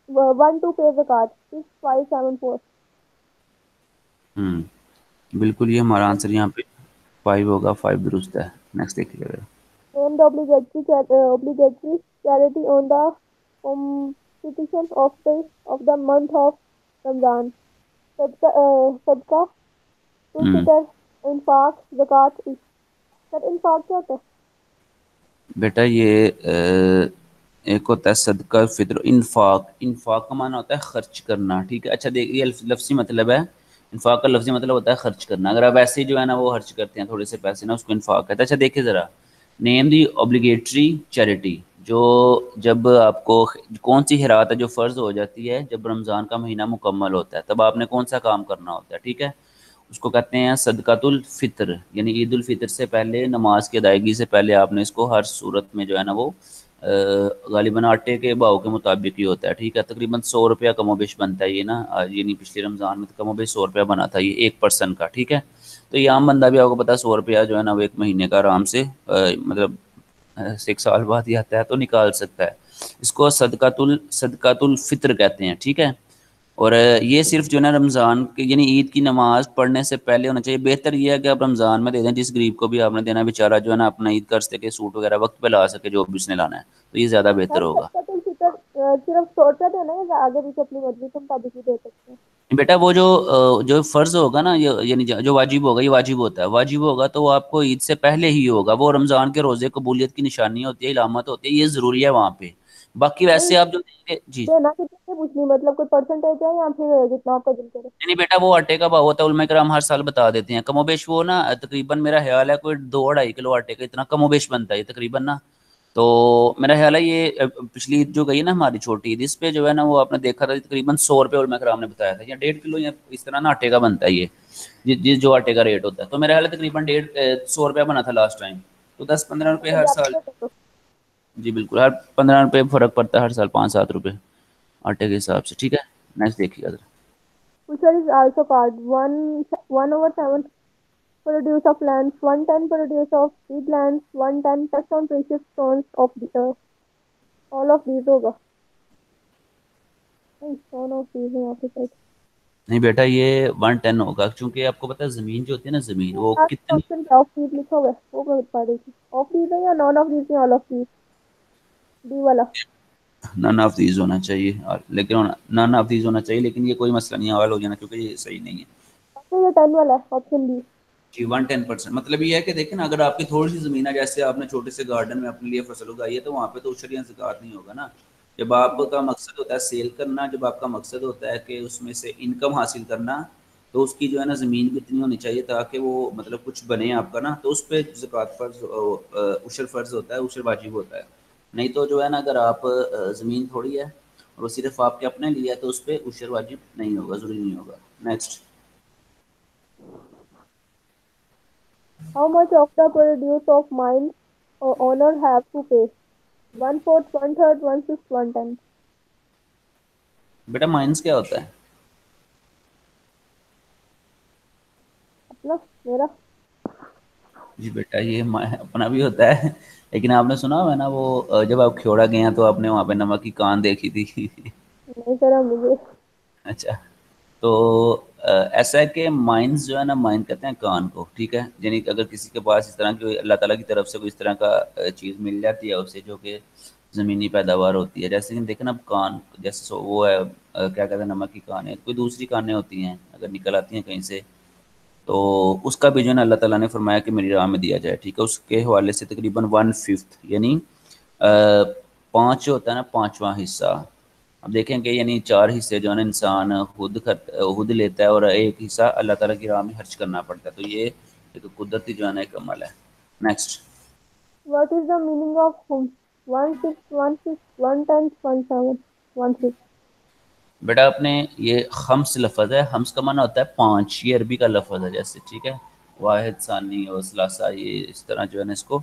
one to pay zakat? 6574. بالکل یہ ہمارا آنسر یہاں پہ 5 ہوگا. 5 درست ہے. نیکسٹ دیکھیے گا. Name the obligatory charity on the competition of the month of Ramadan. Sadqa, Fitr, infaq, zakat. Sir, infaq کیا ہوتا ہے؟ بیٹا یہ ایک ہوتا ہے صدقہ فطر. انفاق کا معنی ہوتا ہے خرچ کرنا. ٹھیک ہے. اچھا دیکھیے لفظی مطلب ہے. انفاق کا لفظی مطلب ہوتا ہے خرچ کرنا. اگر آپ ایسے ہی جو ہے نا وہ خرچ کرتے ہیں تھوڑے سے پیسے نا اس کو انفاق کہتے ہیں. اچھا دیکھیے ذرا نیم دی اوبلیگیٹری چیریٹی. جو جب آپ کو کون سی خیرات ہے جو فرض ہو جاتی ہے جب رمضان کا مہینہ مکمل ہوتا ہے تب آپ نے کون سا کام کرنا ہوتا ہے. ٹھیک ہے. اس کو کہتے ہیں صدقۃ الفطر. یعنی عید الفطر سے پہلے نماز کی ادائیگی سے پہلے آپ نے اس کو ہر صورت میں جو ہے نا وہ غالباً آٹے کے بھاؤ کے مطابق ہی ہوتا ہے. ٹھیک ہے. تقریباً 100 روپیہ کم و بیش بنتا ہے یہ نا. یعنی پچھلے رمضان میں تو کم و بیش 100 روپیہ بنا تھا یہ ایک پرسن کا. ٹھیک ہے. تو یہ عام بندہ بھی آپ کو پتا 100 روپیہ جو ہے نا وہ ایک مہینے کا آرام سے مطلب 1 سال بعد ہی آتا ہے تو نکال سکتا ہے. اس کو صدقۃ الفطر کہتے ہیں. ٹھیک ہے. اور یہ صرف جو ہے نا رمضان کے یعنی عید کی نماز پڑھنے سے پہلے ہونا چاہیے. بہتر یہ ہے کہ آپ رمضان میں دے دیں. جس غریب کو بھی آپ نے دینا بیچارہ جو ہے نا اپنا عید کر سکے سوٹ وغیرہ وقت پہ لا سکے جو بھی اس نے لانا ہے تو یہ زیادہ بہتر سر ہوگا. صدقۃ الفطر صرف 100 روپیہ دینا ہے یا آگے پیچھے اپنی مرضی کے مطابق بھی دے سکتے ہیں؟ بیٹا وہ جو فرض ہوگا نا یعنی جو واجب ہوگا یہ واجب ہوتا ہے. واجب ہوگا تو وہ آپ کو عید سے پہلے ہی ہوگا. وہ رمضان کے روزے قبولیت کی نشانی ہوتی ہے علامت ہوتی ہے. یہ ضروری ہے وہاں پہ. باقی نہیں ویسے آپ جو دیں گے جی دینا کتنے سے پوچھنی مطلب کوئی پرسنٹیج ہے یا پھر جتنا آپ کا دل کرے؟ نہیں بیٹا وہ آٹے کا بھاؤ ہوتا ہے. علماء کرام ہر سال بتا دیتے ہیں کم و بیش. وہ نا تقریباً میرا خیال ہے کوئی 2-2.5 کلو آٹے کا اتنا کم و بیش بنتا ہے تقریباً نا. تو میرا خیال ہے یہ پچھلی عید جو گئی نا ہماری چھوٹی عید اس پہ جو ہے نا وہ آپ نے دیکھا تھا تقریباً 100 روپے علماء کرام نے بتایا تھا یا 1.5 کلو یا اس طرح نا آٹے کا بنتا ہے یہ جس جو آٹے کا ریٹ ہوتا ہے. تو میرا خیال ہے تقریباً 150 روپیہ بنا تھا لاسٹ ٹائم. تو 10-15 روپے ہر سال. جی بالکل ہر 15 روپے فرق پڑتا ہے ہر سال 5-7 روپے آٹے کے حساب سے. ٹھیک ہے. نیکسٹ دیکھیے گا. Pusher is also called 1/7 produce of lands, 1/10 produce of seed lands, 1/10 tax on precious stones of the earth. All of these ہوگا. نہیں stone of these نہیں آپ کے نہیں بیٹا یہ 110 ہوگا چونکہ آپ کو پتا ہے زمین جو ہوتی ہے نا زمین وہ کتنی آپشن کیا آف دیز لکھا ہوا ہے وہ میں پڑھ رہی تھی. آف دیز ہے یا نان آف دیز یا آل آف دیز؟ ڈی والا. نن آف دیز ہونا چاہیے لیکن نن آف دیز ہونا چاہیے لیکن یہ کوئی مسئلہ نہیں حوال ہو جانا کیونکہ یہ صحیح نہیں ہے. یہ 10 والا ہے آپشن بی. جی 110% مطلب یہ ہے کہ دیکھیں نا اگر آپ کی تھوڑی سی زمین ہے جیسے آپ نے چھوٹے سے گارڈن میں اپنے لیے فصل اگائی ہے تو وہاں پہ تو عشریہ زکوٰۃ نہیں ہوگا نا. جب آپ کا مقصد ہوتا ہے سیل کرنا جب آپ کا مقصد ہوتا ہے کہ اس میں سے انکم حاصل کرنا تو اس کی جو ہے نا زمین کتنی ہونی چاہیے تاکہ وہ مطلب کچھ بنے آپ کا نا تو اس پہ زکوٰۃ فرض عشر فرض ہوتا ہے عشر واجب ہوتا ہے. نہیں تو جو ہے نا اگر آپ زمین تھوڑی ہے اور وہ صرف آپ کے اپنے لیے ہے تو اس پہ عشر واجب نہیں ہوگا ضروری نہیں ہوگا. Next. How much of the produce of mines owner have to pay? 1/4, 1/3, 1/6, 1/10. Beta minus کیا ہوتا ہے؟ اپنا میرا جی بیٹا یہ اپنا بھی ہوتا ہے لیکن آپ نے سنا ہوا ہے نا وہ جب آپ کھیوڑا گئے ہیں تو آپ نے وہاں پہ نمک کی کان دیکھی تھی. نہیں سر مجھے اچھا تو ایسا ہے کہ مائنز جو ہے نا مائن کہتے ہیں کان کو. ٹھیک ہے. یعنی اگر کسی کے پاس اس طرح کی اللہ تعالیٰ کی طرف سے کوئی اس طرح کا چیز مل جاتی ہے اسے جو کہ زمینی پیداوار ہوتی ہے جیسے کہ دیکھیں نا کان جیسے وہ ہے کیا کہتے ہیں نمک کی کانیں کوئی دوسری کانیں ہوتی ہیں اگر نکل آتی ہیں کہیں سے تو اس کا بھی جو ہے نا اللہ تعالیٰ نے فرمایا کہ میری راہ میں دیا جائے. ٹھیک ہے. اس کے حوالے سے تقریباً 1/5 یعنی 5 ہوتا ہے نا 5واں حصہ. اب دیکھیں کہ یعنی 4 حصے جو ہے نا انسان خود لیتا ہے اور ایک حصہ اللہ تعالیٰ کی راہ میں خرچ کرنا پڑتا ہے. تو یہ ایک قدرتی جو ہے نا ایک عمل ہے. Next. what is the meaning of hum? 1/6, 1/6, 1/10, 1/7, 1/6. بیٹا آپ نے یہ خمس لفظ ہے. خمس کا معنی ہوتا ہے 5. یہ عربی کا لفظ ہے جیسے. ٹھیک ہے. واحد ثانی اور ثلاثہ یہ اس طرح جو ہے نا اس کو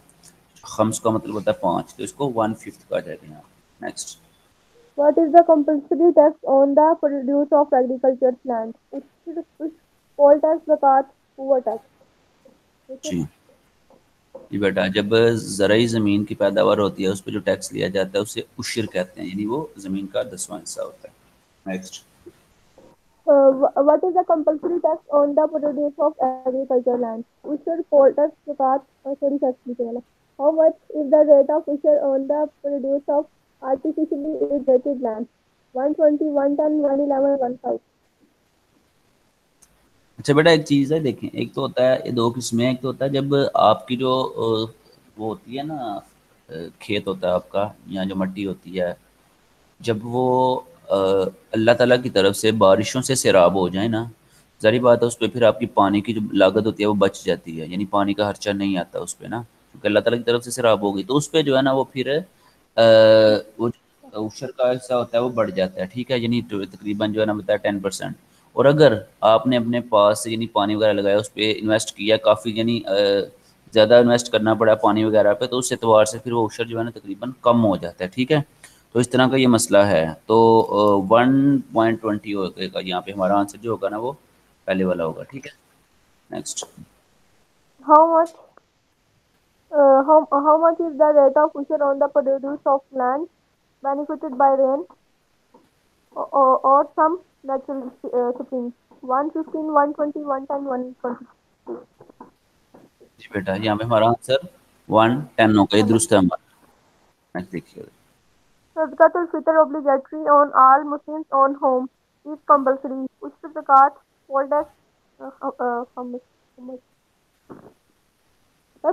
خمس کا مطلب ہوتا ہے 5 تو اس کو 1/5 کہا جائے گا یہاں. Next. What is the compulsory tax on the produce of agricultural land? Ushur, poll tax, zakat, poor tax. ٹھیک ہے. جی جی بیٹا، جب زرعی زمین کی پیداوار ہوتی ہے اس پہ جو ٹیکس لیا جاتا ہے اسے عشر کہتے ہیں، یعنی وہ زمین کا 10واں حصہ ہوتا ہے۔ Next. What is the compulsory tax on the produce of agricultural land? Usher, poll tax, zakat, sorry, firstly, how much is the rate of usher on the produce of artificially irrigated land? 120, 110, 111, 15. اچھا بیٹا، ایک چیز ہے دیکھیں، ایک تو ہوتا ہے، یہ دو قسمیں، ایک تو ہوتا ہے جب آپ کی جو وہ ہوتی ہے نا، کھیت ہوتا ہے آپ کا یا جو مٹی ہوتی ہے، جب وہ اللہ تعالیٰ کی طرف سے بارشوں سے سیراب ہو جائیں نا، ظاہری بات ہے اس پہ پھر آپ کی پانی کی جو لاگت ہوتی ہے وہ بچ جاتی ہے، یعنی پانی کا خرچہ نہیں آتا اس پہ نا، کیونکہ اللہ تعالیٰ کی طرف سے سیراب ہوگی تو اس پہ جو ہے نا وہ پھر وہ عشر کا حصہ ہوتا ہے وہ بڑھ جاتا ہے، ٹھیک ہے، یعنی تقریباً جو ہے نا بتایا 10%۔ اور اگر آپ نے اپنے پاس سے یعنی پانی وغیرہ لگایا، اس پہ انویسٹ کیا کافی، یعنی زیادہ انویسٹ کرنا پڑا پانی وغیرہ پہ، تو اس اعتبار سے پھر وہ عشر جو ہے نا تقریباً کم ہو جاتا ہے، ٹھیک ہے۔ تو اس طرح کا یہ مسئلہ ہے، تو 1.20 ہوگا یہاں پہ ہمارا آنسر جو ہوگا نا وہ پہلے والا ہوگا، ٹھیک ہے۔ Next. How much how much is the rate of usher on the produce of land benefited by rain or some natural springs? 115, 120, 110, 120. جی بیٹا، یہاں پہ ہمارا آنسر 110 ہوگا، یہ درست ہے ہمارا۔ نیکسٹ دیکھیے۔ Zakatul Fitr obligatory on all Muslims on home is compulsory. Ushur, zakat, poll tax, how much? How much?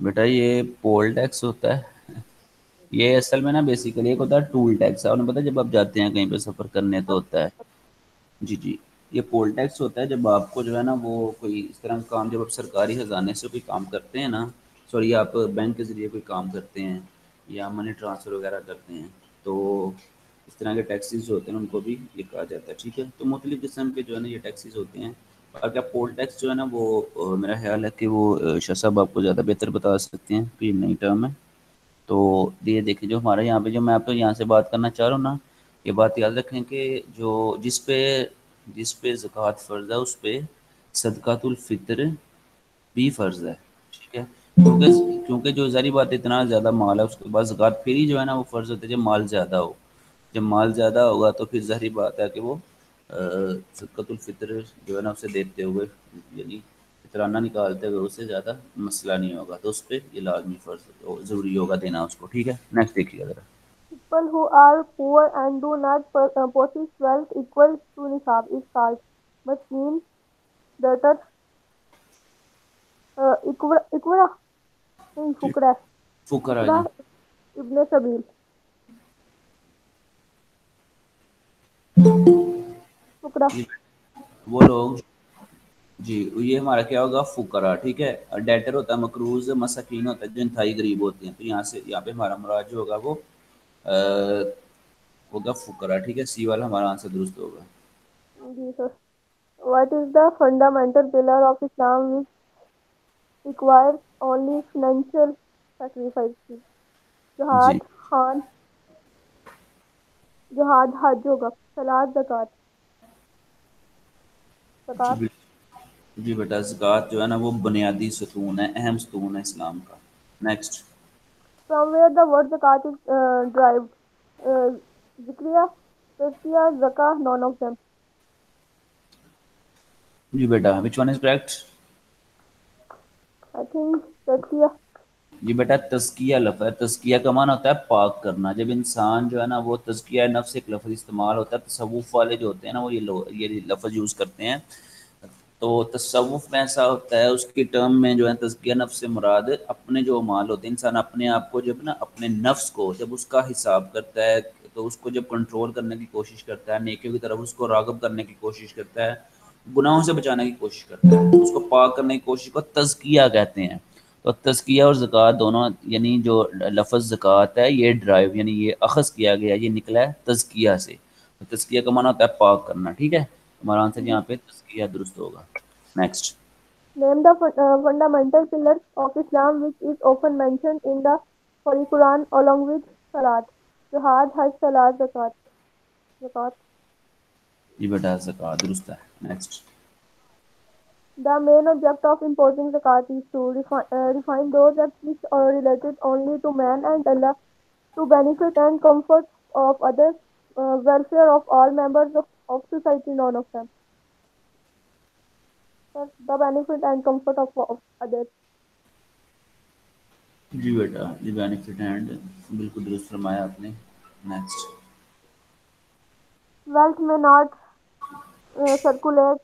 بیٹا یہ پول ٹیکس ہوتا ہے، یہ اصل میں نا بیسیکلی ایک ہوتا ہے ٹول ٹیکس، آپ نے پتا جب آپ جاتے ہیں کہیں پہ سفر کرنے تو ہوتا ہے، جی جی۔ یہ پول ٹیکس ہوتا ہے جب آپ کو جو ہے نا وہ کوئی اس طرح کا کام، جب آپ سرکاری خزانے سے کوئی کام کرتے ہیں نا، سوری آپ بینک کے ذریعے کوئی کام کرتے ہیں یا منی ٹرانسفر وغیرہ کرتے ہیں، تو اس طرح کے ٹیکسیز جو ہوتے ہیں ان کو بھی یہ کہا جاتا ہے، ٹھیک ہے۔ تو مختلف قسم کے جو ہے نا یہ ٹیکسیز ہوتے ہیں، اور کیا پول ٹیکس جو ہے نا وہ میرا خیال ہے کہ وہ شاہ صاحب آپ کو زیادہ بہتر بتا سکتے ہیں، کہ یہ نئی ٹرم ہے۔ تو یہ دیکھیں جو ہمارے یہاں پہ جو میں آپ کو یہاں سے بات کرنا چاہ رہا ہوں نا، یہ بات یاد رکھیں کہ جو جس پہ زکوٰۃ فرض ہے اس پہ صدقۃ الفطر بھی فرض ہے، ٹھیک ہے، کیونکہ جو ظاہری بات ہے اتنا زیادہ مال ہے اس کے بعد زکوٰۃ پھر ہی جو ہے نا وہ فرض ہوتا ہے جب مال زیادہ ہو، جب مال زیادہ ہوگا تو پھر ظاہری بات ہے کہ وہ صدقۃ الفطر جو ہے نا اسے دیتے ہوئے، یعنی فطرانہ نکالتے ہوئے اس سے زیادہ مسئلہ نہیں ہوگا، تو اس پہ یہ لازمی فرض ضروری ہوگا دینا اس کو، ٹھیک ہے۔ نیکسٹ دیکھیے ذرا۔ People who are poor and do not possess wealth equal to nisab is called miskin, debtor, ikra, نہیں فقرا فقرا اقرا جی، ابن سبیل فقرا جی وہ لوگ، جی یہ ہمارا کیا ہوگا فقرا، ٹھیک ہے۔ ڈیٹر ہوتا ہے مقروض، مساکین ہوتا ہے جو انتہائی غریب ہوتے ہیں، تو یہاں پہ ہمارا مراد جو ہوگا وہ ہوگا فقرا، ٹھیک ہے، سی والا ہمارا آنسر درست ہوگا۔ جی سر what is the fundamental pillar of Islam which requires only financial sacrifice جی جہاد خان جہاد حج ہوگا سلاد زکات جی زکات جی بیٹا، زکوٰۃ جو ہے نا وہ بنیادی ستون ہے، اہم ستون ہے اسلام کا۔ Next. from where the word zakat is derived zikriya tazkiya zakah none of them جی بیٹا، which one is correct? I think tazkiya جی بیٹا، تزکیہ لفظ ہے، تزکیہ کا معنی ہوتا ہے پاک کرنا، جب انسان جو ہے نا وہ تزکیہ نفس ایک لفظ استعمال ہوتا ہے، تصوف والے جو ہوتے ہیں نا وہ یہ لفظ یوز کرتے ہیں، تو تصوف میں ایسا ہوتا ہے اس کی ٹرم میں جو ہے تزکیہ نفس سے مراد اپنے جو مال ہوتے ہیں، انسان اپنے آپ کو جب نا اپنے نفس کو جب اس کا حساب کرتا ہے تو اس کو جب کنٹرول کرنے کی کوشش کرتا ہے، نیکیوں کی طرف اس کو راغب کرنے کی کوشش کرتا ہے، گناہوں سے بچانے کی کوشش کرتا ہے، اس کو پاک کرنے کی کوشش کو تزکیہ کہتے ہیں۔ تو تزکیہ اور زکوٰۃ دونوں، یعنی جو لفظ زکوٰۃ ہے یہ ڈرائیو یعنی یہ اخذ کیا گیا، یہ نکلا ہے تزکیہ سے، تو تزکیہ کا معنی ہوتا ہے پاک کرنا، ٹھیک ہے، ہمارا آنسر یہاں پہ تزکیہ درست ہوگا۔ Next. name the fundamental pillars of Islam which is often mentioned in the Holy Quran along with salat jihad hajj salat zakat یہ بیٹا زکوٰۃ درست ہے۔ Next. The main object of imposing zakat is to refine those acts which are related only to man and Allah, to benefit and comfort of others, welfare of all members of society, none of them. Sir, the benefit and comfort of others. جی بیٹا جی benefit and بالکل درست فرمایا آپ نے. Next. Wealth may not circulate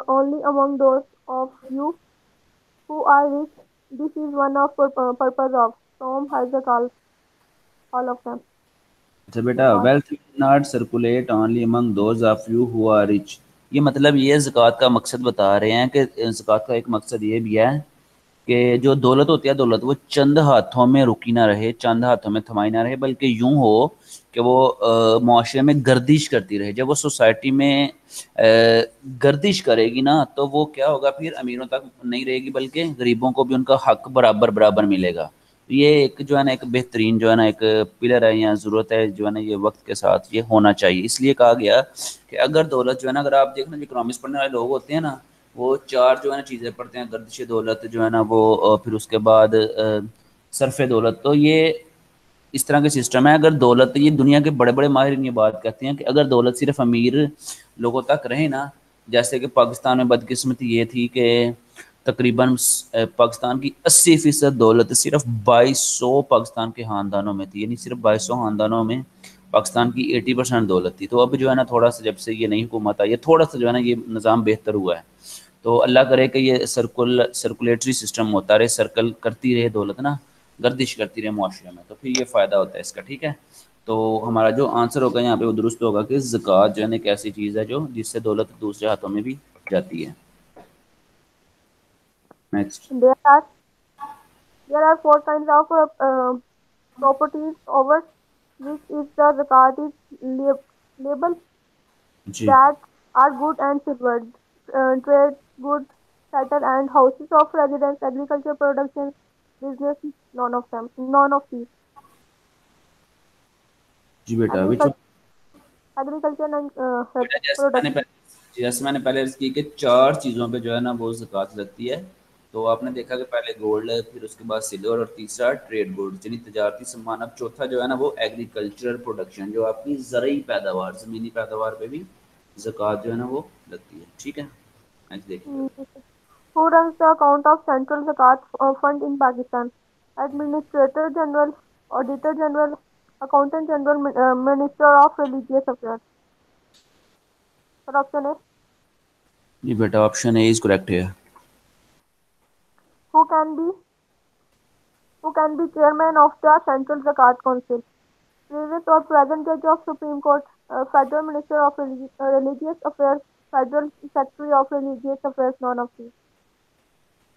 only among those of you who are rich. This is one of purpose of Tom has all of them. اچھا بیٹا, Zakat. Wealth not circulate only among those of you who are rich. یہ مطلب یہ زکوٰۃ کا مقصد بتا رہے ہیں کہ زکوٰۃ کا ایک مقصد یہ بھی ہے کہ جو دولت ہوتی ہے دولت وہ چند ہاتھوں میں رکی نہ رہے, چند ہاتھوں میں تھمائی نہ رہے, بلکہ یوں ہو کہ وہ معاشرے میں گردش کرتی رہے. جب وہ سوسائٹی میں گردش کرے گی نا تو وہ کیا ہوگا, پھر امیروں تک نہیں رہے گی بلکہ غریبوں کو بھی ان کا حق برابر برابر ملے گا. یہ ایک جو ہے نا ایک بہترین جو ہے نا ایک پلر ہے یا ضرورت ہے جو ہے نا یہ وقت کے ساتھ یہ ہونا چاہیے. اس لیے کہا گیا کہ اگر دولت جو ہے نا, اگر آپ دیکھنا جو اکنامکس پڑھنے والے لوگ ہوتے ہیں نا وہ چار جو ہے نا چیزیں پڑھتے ہیں, گردش دولت جو ہے نا وہ, پھر اس کے بعد صرف دولت. تو یہ اس طرح کے سسٹم ہے. اگر دولت, یہ دنیا کے بڑے بڑے ماہرین یہ بات کہتے ہیں کہ اگر دولت صرف امیر لوگوں تک رہے نا, جیسے کہ پاکستان میں بدقسمتی یہ تھی کہ تقریباً پاکستان کی 80% دولت صرف 2200 پاکستان کے خاندانوں میں تھی, یعنی صرف 2200 خاندانوں میں پاکستان کی 80% دولت تھی. تو اب جو ہے نا تھوڑا سا جب سے یہ نئی حکومت آئی ہے تھوڑا سا جو ہے نا یہ نظام بہتر ہوا ہے. تو اللہ کرے کہ یہ سرکولیٹری سسٹم ہوتا رہے, سرکل کرتی رہے دولت نا, گردش کرتی رہے معاشرے میں, تو پھر یہ فائدہ ہوتا ہے اس کا. ٹھیک ہے, تو ہمارا جو آنسر ہوگا یہاں پہ وہ درست ہوگا کہ زکوٰۃ جو ہے نا ایک ایسی چیز ہے جو جس سے دولت دوسرے ہاتھوں میں بھی جاتی ہے. Next. There are four kinds of properties over which is the zakat is labeled جی that are good and silver, trade, goods, cattle and houses of residence, agriculture production, business, none of these. جی بیٹا, Agriculture, agriculture and بیٹا production. جیسے میں نے پہلے عرض کی کہ چار چیزوں پہ جو ہے نا وہ زکوٰۃ لگتی ہے. تو آپ نے دیکھا کہ پہلے گولڈ ہے, پھر اس کے بعد سلور, اور تیسرا ٹریڈ گوڈ یعنی تجارتی سامان. اب چوتھا جو ہے نا وہ ایگریکلچرل پروڈکشن, جو آپ کی زرعی پیداوار, زمینی پیداوار پہ بھی زکوٰۃ جو ہے نا وہ لگتی ہے. ٹھیک ہے, نیکسٹ دیکھیے. Who runs the account of Central Zakat Fund in Pakistan? Administrator General, Auditor General, Accountant General, Minister of Religious Affairs. Option A. جی بیٹا, آپشن اے از کریکٹ ہے. Who can be chairman of the Central Zakat Council? Previous or present judge of Supreme Court, Federal Minister of Religious Affairs, Federal Secretary of Religious Affairs, none of these.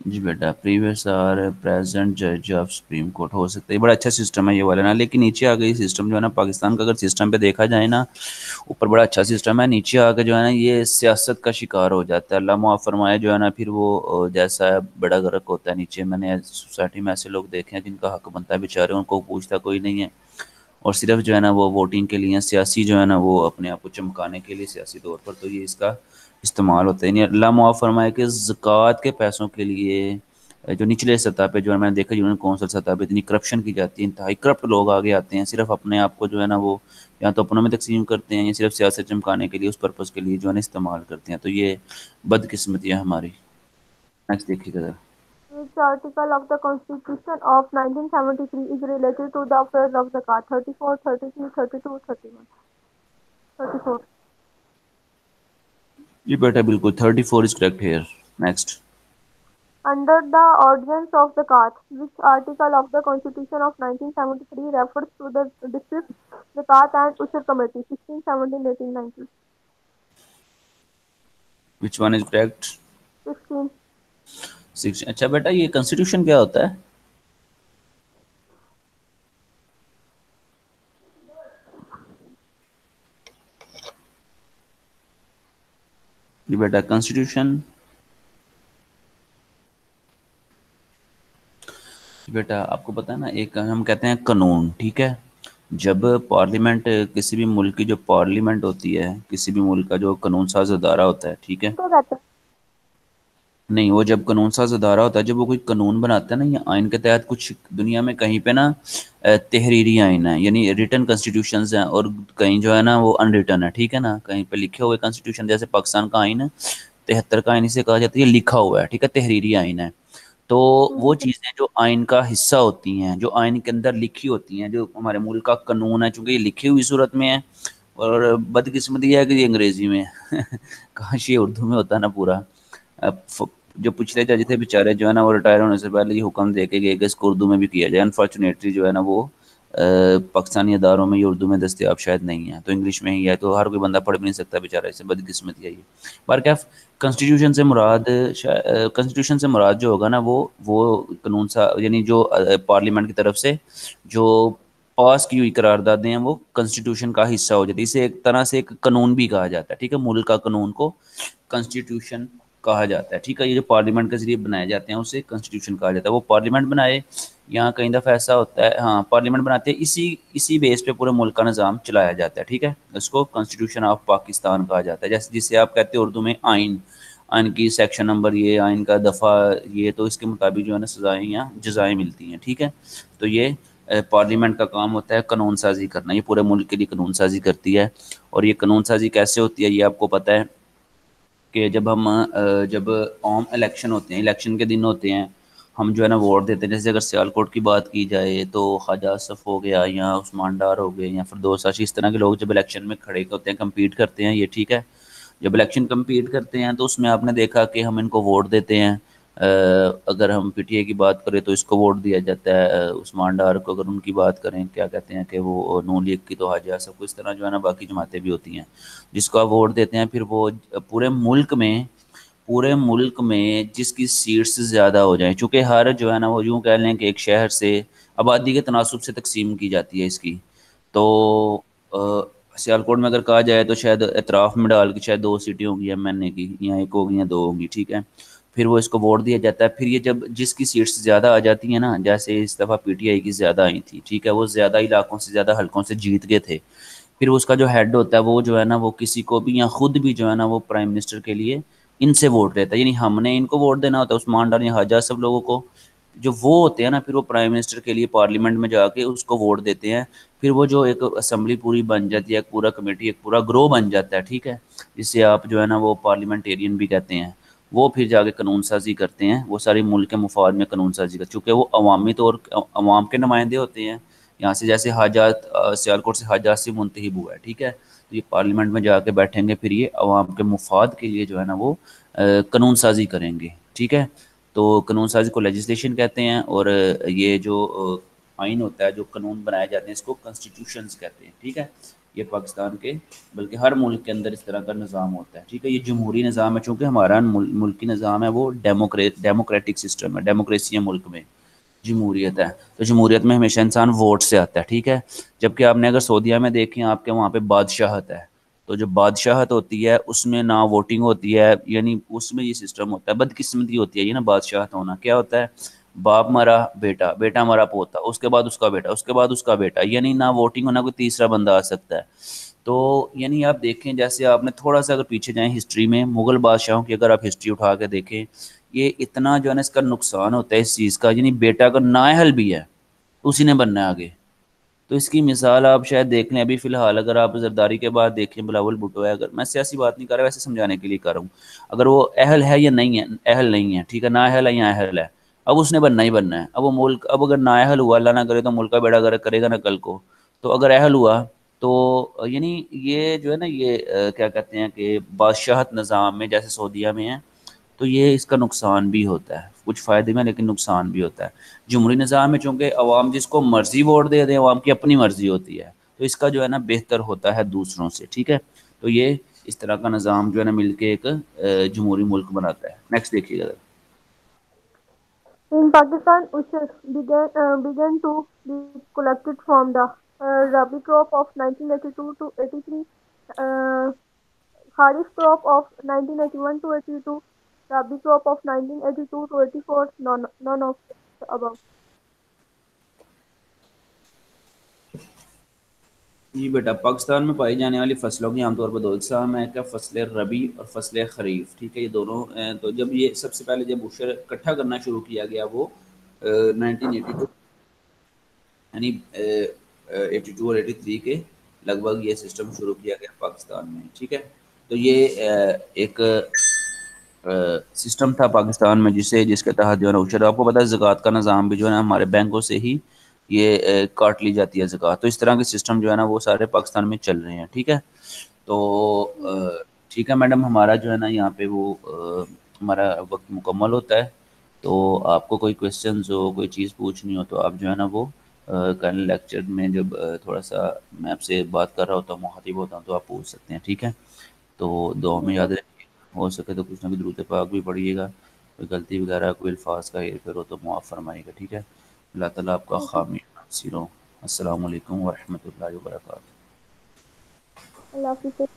جی بیٹا, previous اور present جج of supreme court ہو سکتا ہے. بڑا اچھا system ہے یہ والا نا, لیکن نیچے آ گئی سسٹم جو ہے نا پاکستان کا, اگر سسٹم پہ دیکھا جائے نا اوپر بڑا اچھا سسٹم ہے, نیچے آ کے جو ہے نا یہ سیاست کا شکار ہو جاتا ہے. اللہ معاف فرمائے جو ہے نا پھر وہ جیسا بڑا غرق ہوتا ہے نیچے. میں نے سوسائٹی میں ایسے لوگ دیکھے ہیں جن کا حق بنتا ہے بیچارے, ان کو پوچھتا کوئی نہیں ہے, اور صرف جو ہے نا وہ ووٹنگ کے لیے, سیاسی جو ہے نا وہ اپنے آپ کو چمکانے کے لیے سیاسی طور پر, تو یہ اس کا استعمال ہوتا ہے. یعنی اللہ معاف فرمائے کہ زکوٰۃ کے پیسوں کے لیے جو نچلے سطح پہ جو ہے میں نے دیکھا جنہوں نے کونسل سطح پہ اتنی کرپشن کی جاتی ہے, انتہائی کرپٹ لوگ آگے آتے ہیں, صرف اپنے آپ کو جو ہے نا وہ یا تو اپنوں میں تقسیم کرتے ہیں یا صرف سیاست چمکانے کے لیے اس پرپز کے لیے جو ہے نا استعمال کرتے ہیں. تو یہ بدقسمتی ہے ہماری. نیکسٹ دیکھیے گا. Which article of the Constitution of 1973 is related to the affairs of zakat? 34, 33, 32, 31. 34. جی بیٹا بالکل 34 is correct here. Next. Under the ordinance of zakat, which article of the Constitution of 1973 refers to the district zakat and ushur committee? 16, 17, 18, 19. Which one is correct? 16. 6. اچھا بیٹا یہ constitution کیا ہوتا ہے؟ جی بیٹا constitution بیٹا آپ کو پتہ ہے نا ایک ہم کہتے ہیں قانون, ٹھیک ہے, جب پارلیمنٹ کسی بھی ملک کی جو پارلیمنٹ ہوتی ہے، کسی بھی ملک کا جو قانون ساز ادارہ ہوتا ہے، ٹھیک ہے، ان کو کہتے نہیں وہ جب قانون ساز ادارہ ہوتا ہے، جب وہ کوئی قانون بناتا ہے نا یا آئین کے تحت، کچھ دنیا میں کہیں پہ نا تحریری آئین ہے، یعنی ریٹن کنسٹیٹیوشنز ہیں، اور کہیں جو ہے نا وہ ان ریٹن ہے، ٹھیک ہے نا، کہیں پہ لکھے ہوئے کنسٹیٹیوشن، جیسے پاکستان کا آئین ہے 73 کا آئین اسے کہا جاتا ہے، یہ لکھا ہوا ہے، ٹھیک ہے، تحریری آئین ہے۔ تو وہ ہیں۔ چیزیں جو آئین کا حصہ ہوتی ہیں، جو آئین کے اندر لکھی ہوتی ہیں، جو ہمارے ملک کا قانون ہے، چونکہ یہ لکھی ہوئی صورت میں ہے، اور بدقسمتی یہ ہے کہ یہ انگریزی میں ہے کاش یہ اردو میں ہوتا نا پورا۔ اب جو پچھلے جج تھے بیچارے جو ہے نا، وہ ریٹائر ہونے سے پہلے یہ حکم دے کے گئے کہ اس کو اردو میں بھی کیا جائے، انفارچونیٹلی جو ہے نا وہ پاکستانی اداروں میں یہ اردو میں دستیاب شاید نہیں ہے، تو انگلش میں ہی ہے، تو ہر کوئی بندہ پڑھ بھی نہیں سکتا بیچارہ، اس سے بدقسمتی ہے یہ۔ پر کیا کنسٹیٹیوشن سے مراد، کنسٹیٹیوشن سے مراد جو ہوگا نا وہ قانون سا یعنی جو پارلیمنٹ کی طرف سے جو پاس کی ہوئی قراردادیں ہیں، وہ کنسٹیٹیوشن کا حصہ ہو جاتی ہے، اسے ایک طرح سے ایک قانون بھی کہا جاتا ہے، ٹھیک ہے، ملک کا قانون کو کنسٹیٹیوشن کہا جاتا ہے، ٹھیک ہے، یہ جو پارلیمنٹ کے ذریعے بنائے جاتے ہیں اسے کنسٹیٹیوشن کہا جاتا ہے۔ وہ پارلیمنٹ بنائے، یہاں کئی دفعہ ایسا ہوتا ہے، ہاں پارلیمنٹ بناتے ہیں، اسی بیس پہ پورے ملک کا نظام چلایا جاتا ہے، ٹھیک ہے، اس کو کنسٹیٹیوشن آف پاکستان کہا جاتا ہے، جیسے جسے آپ کہتے ہیں اردو میں آئین، آئین کی سیکشن نمبر یہ، آئین کا دفعہ یہ، تو اس کے مطابق جو ہے نا سزائیں یا جزائیں ملتی ہیں، ٹھیک ہے۔ تو یہ پارلیمنٹ کا کام ہوتا ہے قانون سازی کرنا، یہ پورے ملک کے لیے قانون سازی کرتی ہے۔ اور یہ قانون سازی کیسے ہوتی ہے یہ آپ کو پتہ ہے کہ جب ہم جب عام الیکشن ہوتے ہیں، الیکشن کے دن ہوتے ہیں، ہم جو ہے نا ووٹ دیتے ہیں، جیسے اگر سیالکوٹ کی بات کی جائے تو خواجہ آصف ہو گیا، یا عثمان ڈار ہو گئے، یا فردوس آشی، اس طرح کے لوگ جب الیکشن میں کھڑے ہوتے ہیں، کمپیٹ کرتے ہیں یہ، ٹھیک ہے، جب الیکشن کمپیٹ کرتے ہیں تو اس میں آپ نے دیکھا کہ ہم ان کو ووٹ دیتے ہیں۔ اگر ہم پی ٹی اے کی بات کریں تو اس کو ووٹ دیا جاتا ہے، عثمان ڈار کو اگر ان کی بات کریں، کیا کہتے ہیں کہ وہ نون لیگ کی تو حاجی آصف کو، اس طرح جو ہے نا باقی جماعتیں بھی ہوتی ہیں جس کو آپ ووٹ دیتے ہیں، پھر وہ پورے ملک میں، پورے ملک میں جس کی سیٹس زیادہ ہو جائیں، چونکہ ہر جو ہے نا وہ یوں کہہ لیں کہ ایک شہر سے آبادی کے تناسب سے تقسیم کی جاتی ہے اس کی، تو سیالکوٹ میں اگر کہا جائے تو شاید اطراف میں ڈال کے شاید 2 سیٹیں ہوں گی ایم این اے کی، یا ایک ہوگی یا 2 ہوں گی، ٹھیک ہے، پھر وہ اس کو ووٹ دیا جاتا ہے۔ پھر یہ جب جس کی سیٹس زیادہ آ جاتی ہیں نا، جیسے اس دفعہ پی ٹی آئی کی زیادہ آئی تھی، ٹھیک ہے، وہ زیادہ علاقوں سے، زیادہ حلقوں سے جیت گئے تھے، پھر اس کا جو ہیڈ ہوتا ہے وہ جو ہے نا وہ کسی کو بھی، یا خود بھی جو ہے نا وہ پرائم منسٹر کے لیے ان سے ووٹ لیتا ہے، یعنی ہم نے ان کو ووٹ دینا ہوتا ہے، عثمان ڈار یا حاجہ سب لوگوں کو، جو وہ ہوتے ہیں نا پھر وہ پرائم منسٹر کے لیے پارلیمنٹ میں جا کے اس کو ووٹ دیتے ہیں، پھر وہ جو ایک اسمبلی پوری بن جاتی ہے، ایک پورا کمیٹی، ایک پورا گروہ بن جاتا ہے، ٹھیک ہے، جسے آپ جو ہے نا وہ پارلیمنٹیرین بھی کہتے ہیں، وہ پھر جا کے قانون سازی کرتے ہیں، وہ ساری ملک کے مفاد میں قانون سازی کرتے ہیں، چونکہ وہ عوامی طور عوام کے نمائندے ہوتے ہیں، یہاں سے جیسے حاجات سیالکوٹ سے حاجات سے منتخب ہوا ہے، ٹھیک ہے، تو یہ پارلیمنٹ میں جا کے بیٹھیں گے، پھر یہ عوام کے مفاد کے لیے جو ہے نا وہ قانون سازی کریں گے، ٹھیک ہے۔ تو قانون سازی کو لیجسلیشن کہتے ہیں، اور یہ جو آئین ہوتا ہے، جو قانون بنائے جاتے ہیں، اس کو کنسٹیٹیوشنز کہتے ہیں، ٹھیک ہے، یہ پاکستان کے بلکہ ہر ملک کے اندر اس طرح کا نظام ہوتا ہے، ٹھیک ہے، یہ جمہوری نظام ہے، چونکہ ہمارا ملکی نظام ہے وہ ڈیموکریٹک سسٹم ہے، ڈیموکریسی ہے ملک میں، جمہوریت ہے، تو جمہوریت میں ہمیشہ انسان ووٹ سے آتا ہے، ٹھیک ہے، جبکہ آپ نے اگر سعودیہ میں دیکھیں، آپ کے وہاں پہ بادشاہت ہے، تو جو بادشاہت ہوتی ہے اس میں نہ ووٹنگ ہوتی ہے، یعنی اس میں یہ سسٹم ہوتا ہے، بدقسمتی ہوتی ہے یہ نا بادشاہت ہونا، کیا ہوتا ہے، باپ مرا بیٹا، بیٹا مرا پوتا، اس کے بعد اس کا بیٹا، اس کے بعد اس کا بیٹا، یعنی نہ ووٹنگ ہونا، کوئی تیسرا بندہ آ سکتا ہے۔ تو یعنی آپ دیکھیں، جیسے آپ نے تھوڑا سا اگر پیچھے جائیں ہسٹری میں، مغل بادشاہوں کی اگر آپ ہسٹری اٹھا کے دیکھیں، یہ اتنا جو ہے نا اس کا نقصان ہوتا ہے اس چیز کا، یعنی بیٹا اگر نااہل بھی ہے اسی نے بننا ہے آگے، تو اس کی مثال آپ شاید دیکھ لیں ابھی فی الحال، اگر آپ زرداری کے بعد دیکھیں بلاول بھٹو ہے، اگر میں سیاسی بات نہیں کر رہا، ویسے سمجھانے کے لیے کر رہا ہوں، اگر وہ اہل ہے یا نہیں ہے، اہل نہیں ہے، ٹھیک ہے، نااہل ہے یا اہل ہے، اب اس نے بننا ہی بننا ہے، اب وہ ملک، اب اگر نااہل ہوا، اللہ نہ کرے تو ملک کا بیڑا گرک کرے گا نا کل کو، تو اگر اہل ہوا تو یعنی یہ جو ہے نا یہ کیا کہتے ہیں کہ بادشاہت نظام میں جیسے سعودیہ میں ہے، تو یہ اس کا نقصان بھی ہوتا ہے، کچھ فائدے میں لیکن نقصان بھی ہوتا ہے۔ جمہوری نظام میں چونکہ عوام جس کو مرضی ووٹ دے دیں، عوام کی اپنی مرضی ہوتی ہے، تو اس کا جو ہے نا بہتر ہوتا ہے دوسروں سے، ٹھیک ہے، تو یہ اس طرح کا نظام جو ہے نا مل کے ایک جمہوری ملک بناتا ہے۔ نیکسٹ دیکھیے گا۔ In Pakistan, ushes began to be collected from the Rabi crop of 1982 to 83, uh, Kharif crop of 1981 to 82, Rabi crop of 1982 to 84, none of the above. جی بیٹا، پاکستان میں پائی جانے والی فصلوں کی عام طور پر دو اقسام ہیں، کیا فصل ربی اور فصل خریف، ٹھیک ہے، یہ دونوں تو جب یہ سب سے پہلے جب عشر اکٹھا کرنا شروع کیا گیا وہ 1982 یعنی 82 اور 83 کے لگ بھگ یہ سسٹم شروع کیا گیا پاکستان میں، ٹھیک ہے۔ تو یہ ایک سسٹم تھا پاکستان میں جس کے تحت جو ہے نا عشر، آپ کو پتہ ہے زکوٰۃ کا نظام بھی جو ہے نا ہمارے بینکوں سے ہی یہ کاٹ لی جاتی ہے زکوٰۃ، تو اس طرح کے سسٹم جو ہے نا وہ سارے پاکستان میں چل رہے ہیں، ٹھیک ہے۔ تو ٹھیک ہے میڈم، ہمارا جو ہے نا یہاں پہ وہ ہمارا وقت مکمل ہوتا ہے، تو آپ کو کوئی کویشچنز ہو، کوئی چیز پوچھنی ہو تو آپ جو ہے نا وہ کل لیکچر میں جب تھوڑا سا میں آپ سے بات کر رہا ہوتا ہوں، مخاطب ہوتا ہوں، تو آپ پوچھ سکتے ہیں، ٹھیک ہے۔ تو دعا جی میں یاد سر. رکھیے، ہو سکے تو کچھ نہ کچھ درود پاک بھی پڑھیے گا، کوئی غلطی وغیرہ کوئی الفاظ کا ہیر پھیر ہو تو معاف فرمائے گا، ٹھیک ہے۔ اللہ تعالیٰ آپ کا اوکے. خامی ناصر ہو۔ السلام علیکم ورحمۃ اللہ وبرکاتہ۔ اللہ حافظ.